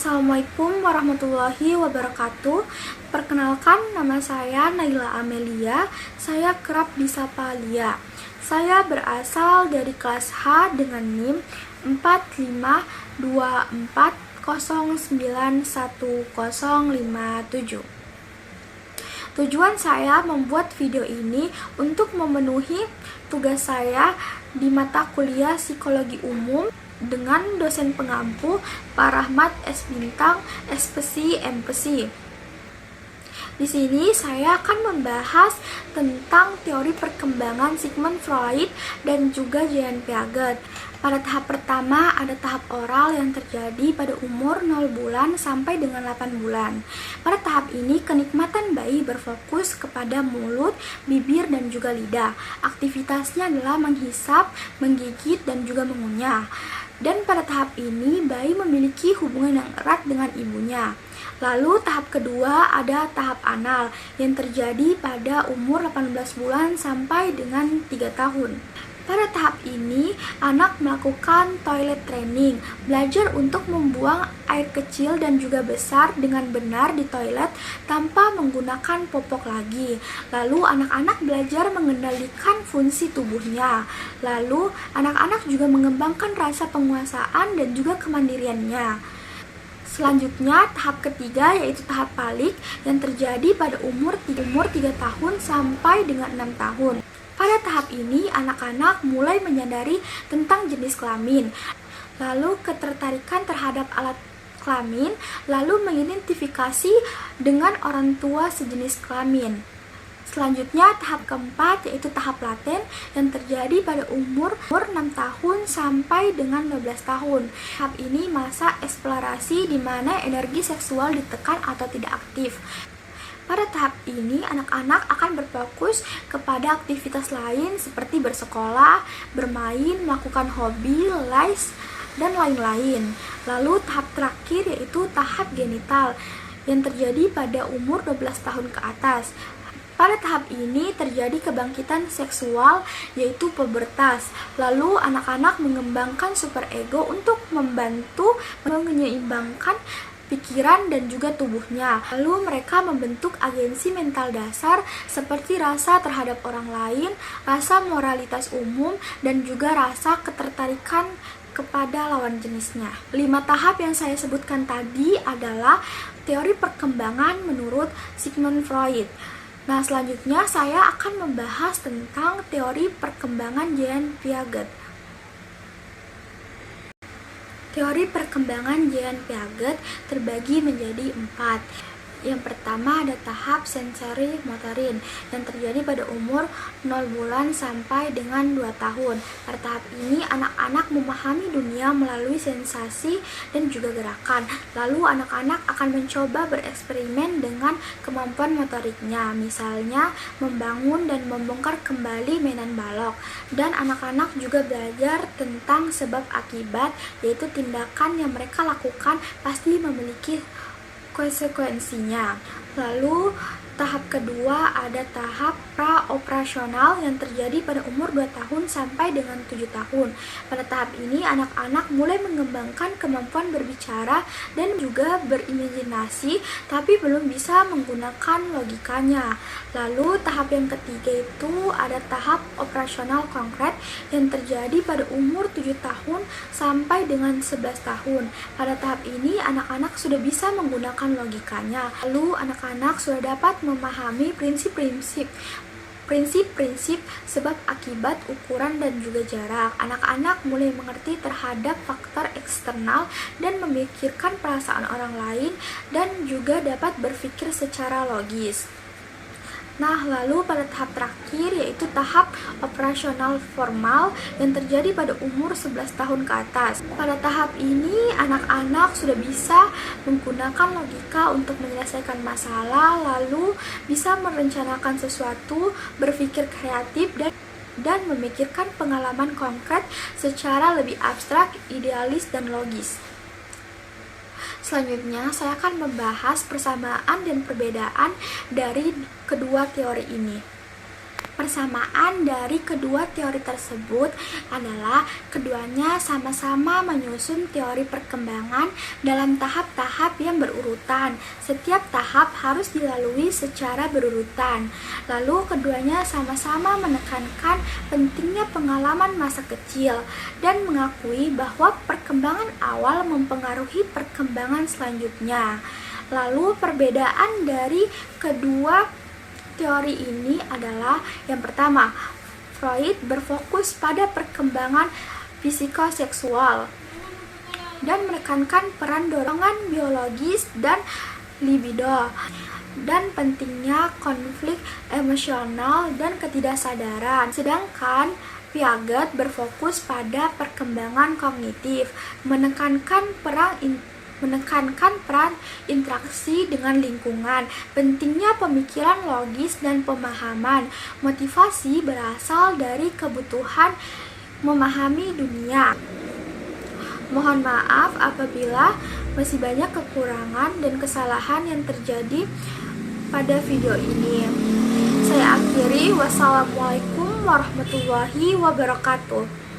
Assalamualaikum warahmatullahi wabarakatuh. Perkenalkan, nama saya Naila Amelia. Saya kerap disapa Lia. Saya berasal dari kelas H dengan NIM 4524091057. Tujuan saya membuat video ini untuk memenuhi tugas saya di mata kuliah Psikologi Umum dengan dosen pengampu Pak Rahmat S. Bintang, SPSI, MPSI. Di sini saya akan membahas tentang teori perkembangan Sigmund Freud dan juga Jean Piaget. Pada tahap pertama ada tahap oral yang terjadi pada umur 0 bulan sampai dengan 8 bulan. Pada tahap ini kenikmatan bayi berfokus kepada mulut, bibir, dan juga lidah. Aktivitasnya adalah menghisap, menggigit, dan juga mengunyah. Dan pada tahap ini bayi memiliki hubungan yang erat dengan ibunya. Lalu tahap kedua ada tahap anal yang terjadi pada umur 18 bulan sampai dengan 3 tahun. Pada tahap ini, anak melakukan toilet training, belajar untuk membuang air kecil dan juga besar dengan benar di toilet tanpa menggunakan popok lagi. Lalu anak-anak belajar mengendalikan fungsi tubuhnya. Lalu anak-anak juga mengembangkan rasa penguasaan dan juga kemandiriannya. Selanjutnya, tahap ketiga yaitu tahap balik yang terjadi pada umur 3 tahun sampai dengan 6 tahun. Pada tahap ini, anak-anak mulai menyadari tentang jenis kelamin, lalu ketertarikan terhadap alat kelamin, lalu mengidentifikasi dengan orang tua sejenis kelamin. Selanjutnya, tahap keempat yaitu tahap laten yang terjadi pada umur 6 tahun sampai dengan 12 tahun. Tahap ini masa eksplorasi di mana energi seksual ditekan atau tidak aktif. Pada tahap ini, anak-anak akan berfokus kepada aktivitas lain seperti bersekolah, bermain, melakukan hobi, les, dan lain-lain. Lalu tahap terakhir yaitu tahap genital yang terjadi pada umur 12 tahun ke atas. Pada tahap ini terjadi kebangkitan seksual yaitu pubertas. Lalu anak-anak mengembangkan superego untuk membantu menyeimbangkan pikiran dan juga tubuhnya. Lalu mereka membentuk agensi mental dasar seperti rasa terhadap orang lain, rasa moralitas umum, dan juga rasa ketertarikan kepada lawan jenisnya. 5 tahap yang saya sebutkan tadi adalah teori perkembangan menurut Sigmund Freud. Nah, selanjutnya saya akan membahas tentang teori perkembangan Jean Piaget. Teori perkembangan Jean Piaget terbagi menjadi 4. Yang pertama ada tahap sensori motorin yang terjadi pada umur 0 bulan sampai dengan 2 tahun. Pada tahap ini anak-anak memahami dunia melalui sensasi dan juga gerakan. Lalu anak-anak akan mencoba bereksperimen dengan kemampuan motoriknya, misalnya membangun dan membongkar kembali mainan balok. Dan anak-anak juga belajar tentang sebab akibat, yaitu tindakan yang mereka lakukan pasti memiliki konsekuensinya. Lalu tahap kedua ada tahap pra-operasional yang terjadi pada umur 2 tahun sampai dengan 7 tahun. Pada tahap ini anak-anak mulai mengembangkan kemampuan berbicara dan juga berimajinasi, tapi belum bisa menggunakan logikanya. Lalu tahap yang ketiga itu ada tahap operasional konkret yang terjadi pada umur 7 tahun sampai dengan 11 tahun. Pada tahap ini anak-anak sudah bisa menggunakan logikanya. Lalu anak-anak sudah dapat memahami prinsip-prinsip sebab akibat, ukuran, dan juga jarak. Anak-anak mulai mengerti terhadap faktor eksternal dan memikirkan perasaan orang lain dan juga dapat berpikir secara logis. Nah, lalu pada tahap terakhir yaitu tahap operasional formal yang terjadi pada umur 11 tahun ke atas. Pada tahap ini anak-anak sudah bisa menggunakan logika untuk menyelesaikan masalah, lalu bisa merencanakan sesuatu, berpikir kreatif, dan memikirkan pengalaman konkret secara lebih abstrak, idealis, dan logis. Selanjutnya, saya akan membahas persamaan dan perbedaan dari kedua teori ini. Persamaan dari kedua teori tersebut adalah keduanya sama-sama menyusun teori perkembangan dalam tahap-tahap yang berurutan. Setiap tahap harus dilalui secara berurutan. Lalu keduanya sama-sama menekankan pentingnya pengalaman masa kecil dan mengakui bahwa perkembangan awal mempengaruhi perkembangan selanjutnya. Lalu perbedaan dari kedua teori ini adalah yang pertama, Freud berfokus pada perkembangan psikoseksual dan menekankan peran dorongan biologis dan libido dan pentingnya konflik emosional dan ketidaksadaran. Sedangkan Piaget berfokus pada perkembangan kognitif, menekankan peran interaksi dengan lingkungan, pentingnya pemikiran logis dan pemahaman. Motivasi berasal dari kebutuhan memahami dunia. Mohon maaf apabila masih banyak kekurangan dan kesalahan yang terjadi pada video ini. Saya akhiri, wassalamualaikum warahmatullahi wabarakatuh.